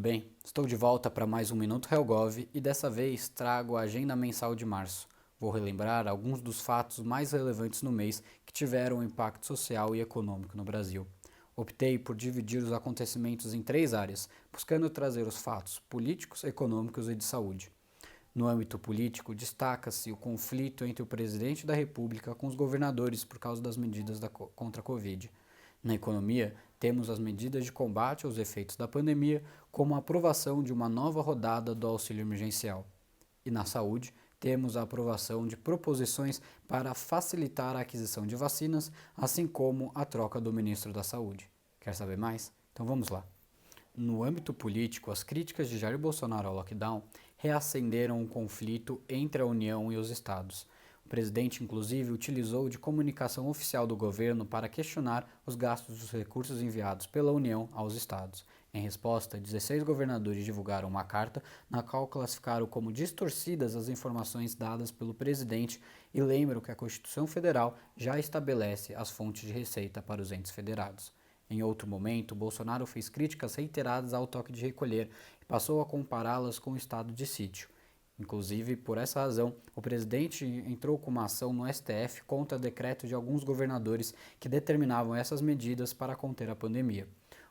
bem? Estou de volta para mais um Minuto HelpGov e dessa vez trago a agenda mensal de março. Vou relembrar alguns dos fatos mais relevantes no mês que tiveram um impacto social e econômico no Brasil. Optei por dividir os acontecimentos em três áreas, buscando trazer os fatos políticos, econômicos e de saúde. No âmbito político, destaca-se o conflito entre o presidente da República com os governadores por causa das medidas contra a Covid. Na economia, temos as medidas de combate aos efeitos da pandemia, como a aprovação de uma nova rodada do auxílio emergencial. E na saúde, temos a aprovação de proposições para facilitar a aquisição de vacinas, assim como a troca do ministro da Saúde. Quer saber mais? Então vamos lá. No âmbito político, as críticas de Jair Bolsonaro ao lockdown reacenderam o conflito entre a União e os estados. O presidente, inclusive, utilizou de comunicação oficial do governo para questionar os gastos dos recursos enviados pela União aos estados. Em resposta, 16 governadores divulgaram uma carta na qual classificaram como distorcidas as informações dadas pelo presidente e lembram que a Constituição Federal já estabelece as fontes de receita para os entes federados. Em outro momento, Bolsonaro fez críticas reiteradas ao toque de recolher e passou a compará-las com o estado de sítio. Inclusive, por essa razão, o presidente entrou com uma ação no STF contra decreto de alguns governadores que determinavam essas medidas para conter a pandemia.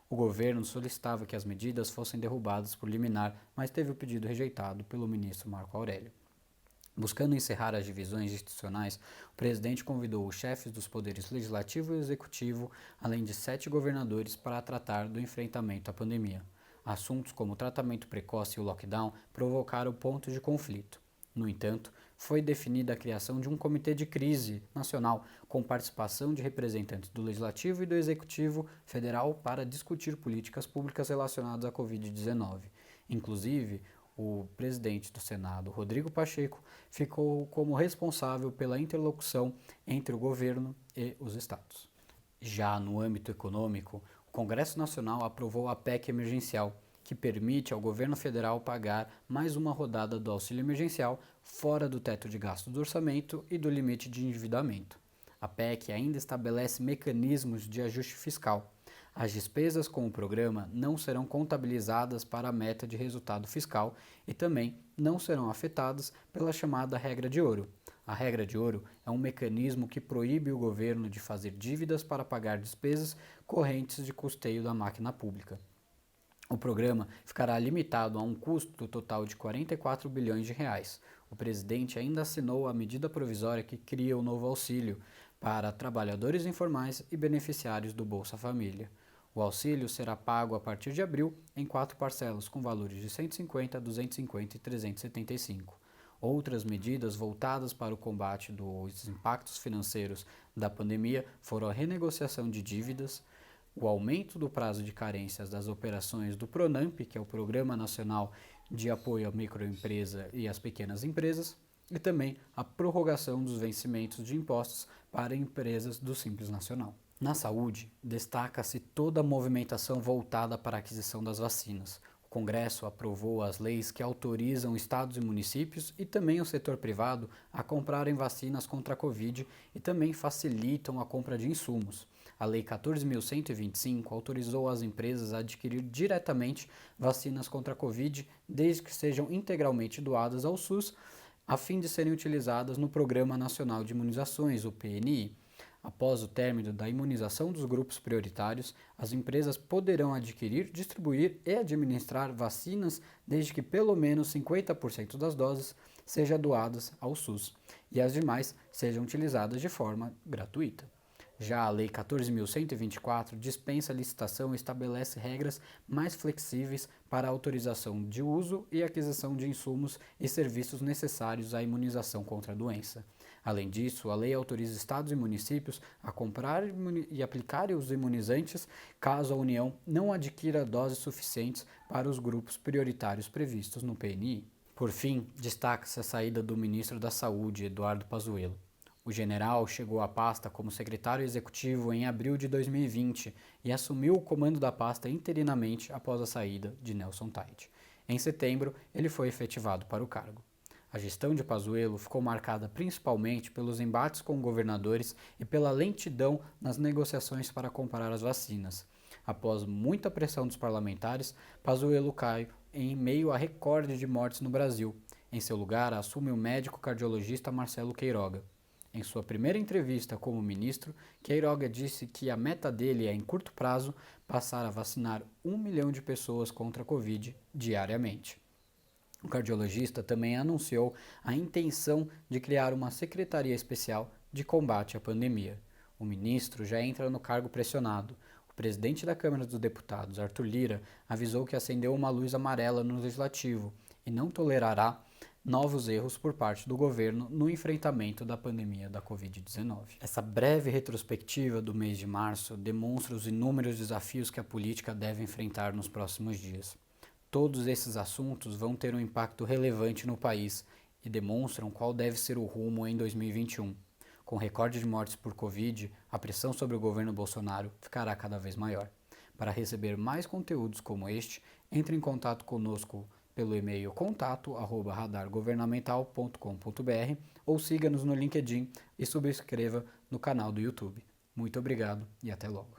O governo solicitava que as medidas fossem derrubadas por liminar, mas teve o pedido rejeitado pelo ministro Marco Aurélio. Buscando encerrar as divisões institucionais, o presidente convidou os chefes dos poderes legislativo e executivo, além de 7 governadores, para tratar do enfrentamento à pandemia. Assuntos como o tratamento precoce e o lockdown provocaram pontos de conflito. No entanto, foi definida a criação de um comitê de crise nacional com participação de representantes do Legislativo e do Executivo Federal para discutir políticas públicas relacionadas à Covid-19. Inclusive, o presidente do Senado, Rodrigo Pacheco, ficou como responsável pela interlocução entre o governo e os estados. Já no âmbito econômico, o Congresso Nacional aprovou a PEC emergencial, que permite ao governo federal pagar mais uma rodada do auxílio emergencial fora do teto de gasto do orçamento e do limite de endividamento. A PEC ainda estabelece mecanismos de ajuste fiscal. As despesas com o programa não serão contabilizadas para a meta de resultado fiscal e também não serão afetadas pela chamada regra de ouro. A regra de ouro é um mecanismo que proíbe o governo de fazer dívidas para pagar despesas correntes de custeio da máquina pública. O programa ficará limitado a um custo total de 44 bilhões de reais. O presidente ainda assinou a medida provisória que cria o novo auxílio para trabalhadores informais e beneficiários do Bolsa Família. O auxílio será pago a partir de abril em 4 parcelas com valores de 150, 250 e 375. Outras medidas voltadas para o combate dos impactos financeiros da pandemia foram a renegociação de dívidas, o aumento do prazo de carências das operações do PRONAMP, que é o Programa Nacional de Apoio à Microempresa e às Pequenas Empresas, e também a prorrogação dos vencimentos de impostos para empresas do Simples Nacional. Na saúde, destaca-se toda a movimentação voltada para a aquisição das vacinas. O Congresso aprovou as leis que autorizam estados e municípios e também o setor privado a comprarem vacinas contra a Covid e também facilitam a compra de insumos. A Lei 14.125 autorizou as empresas a adquirir diretamente vacinas contra a Covid, desde que sejam integralmente doadas ao SUS, a fim de serem utilizadas no Programa Nacional de Imunizações, o PNI. Após o término da imunização dos grupos prioritários, as empresas poderão adquirir, distribuir e administrar vacinas desde que pelo menos 50% das doses sejam doadas ao SUS e as demais sejam utilizadas de forma gratuita. Já a Lei 14.124 dispensa a licitação e estabelece regras mais flexíveis para a autorização de uso e aquisição de insumos e serviços necessários à imunização contra a doença. Além disso, a lei autoriza estados e municípios a comprar e aplicar os imunizantes caso a União não adquira doses suficientes para os grupos prioritários previstos no PNI. Por fim, destaca-se a saída do ministro da Saúde, Eduardo Pazuello. O general chegou à pasta como secretário executivo em abril de 2020 e assumiu o comando da pasta interinamente após a saída de Nelson Taide. Em setembro, ele foi efetivado para o cargo. A gestão de Pazuello ficou marcada principalmente pelos embates com governadores e pela lentidão nas negociações para comprar as vacinas. Após muita pressão dos parlamentares, Pazuello cai em meio a recorde de mortes no Brasil. Em seu lugar, assume o médico cardiologista Marcelo Queiroga. Em sua primeira entrevista como ministro, Queiroga disse que a meta dele é, em curto prazo, passar a vacinar 1 milhão de pessoas contra a Covid diariamente. O cardiologista também anunciou a intenção de criar uma secretaria especial de combate à pandemia. O ministro já entra no cargo pressionado. O presidente da Câmara dos Deputados, Arthur Lira, avisou que acendeu uma luz amarela no Legislativo e não tolerará novos erros por parte do governo no enfrentamento da pandemia da Covid-19. Essa breve retrospectiva do mês de março demonstra os inúmeros desafios que a política deve enfrentar nos próximos dias. Todos esses assuntos vão ter um impacto relevante no país e demonstram qual deve ser o rumo em 2021. Com recorde de mortes por Covid, a pressão sobre o governo Bolsonaro ficará cada vez maior. Para receber mais conteúdos como este, entre em contato conosco pelo e-mail contato@radargovernamental.com.br ou siga-nos no LinkedIn e subscreva no canal do YouTube. Muito obrigado e até logo.